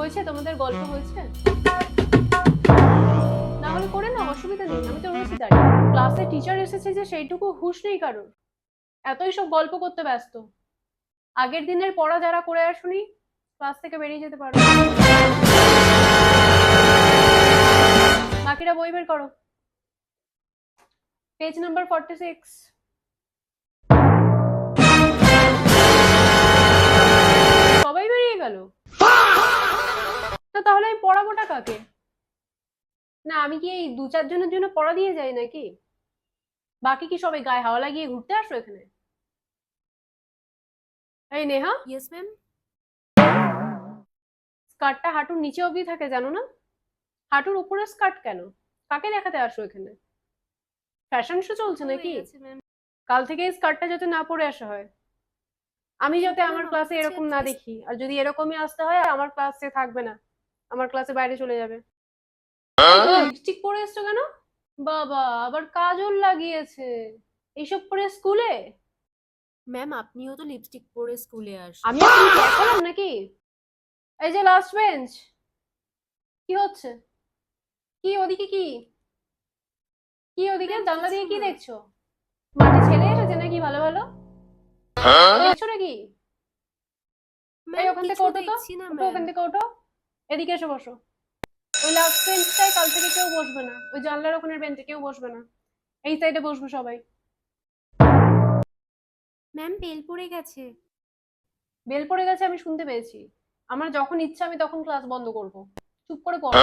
হয়েছে? তোমাদের গল্প হয়েছে? না হলে করে নাও, অসুবিধা নেই, আমি তো রয়েছি দাঁড়িয়ে। ক্লাসে টিচার এসেছে যে সেইটুকু হুঁশ নেই কারোর, এতই সব গল্প করতে ব্যস্ত। আগের দিনের পড়া যারা করে আসুনি ক্লাস থেকে বেরিয়ে যেতে পারো। বাকিরা বই বের করো, পেজ নাম্বার 46। সবাই বেরিয়ে গেল? না তাহলে আমি পড়াবোটা কাকে? না আমি কি এই 2-4 জনের জন্য পড়া দিয়ে যাই নাকি? বাকি কি সবাই গায়ে হাওয়া লাগিয়ে ঘুরতে আসো এখানে? এই নেহা, ইয়েস ম্যাম। স্কার্টটা হাঁটুর নিচে অবধি থাকে জানো না? হাঁটুর উপরে স্কার্ট কেন? কাকে দেখাতে আসো এখানে? ফ্যাশন শো চলছে নাকি? কাল থেকে এই স্কার্টটা যাতে না পরে আসা হয়, আমি যাতে আমার ক্লাসে এরকম না দেখি। আর যদি এরকমই আসতে হয় আমার ক্লাসে থাকবে না, আমার ক্লাসে বাইরে চলে যাবে। লিপস্টিক পরে এসছো কেন? বাবা আবার কাজল লাগিয়েছে, এইসব পরে স্কুলে? ম্যাম আপনিও তো লিপস্টিক পরে স্কুলে আমি এখন দেখালাম নাকি? এই যে লাস্ট বেঞ্চ, কি হচ্ছে? কি ওদিকে? কি কি ওদিকে জানলা দিয়ে কি দেখছো? মাঠে ছেলে এসেছে নাকি ভালো ভালো? দেখছো নাকি? এই ওখান থেকে ওঠো তো, ওঠো ওখান থেকে ওঠো, এদিকে এসে বসো। ওই লাস্ট বেঞ্চটায় কাল থেকে কেউ বসবে না, ওই জানলার ওখানের বেঞ্চে কেউ বসবে না, এই সাইডে বসবো সবাই। ম্যাম বেল পড়ে গেছে। বেল পড়ে গেছে আমি শুনতে পেয়েছি, আমার যখন ইচ্ছা আমি তখন ক্লাস বন্ধ করব, চুপ করে পড়ো।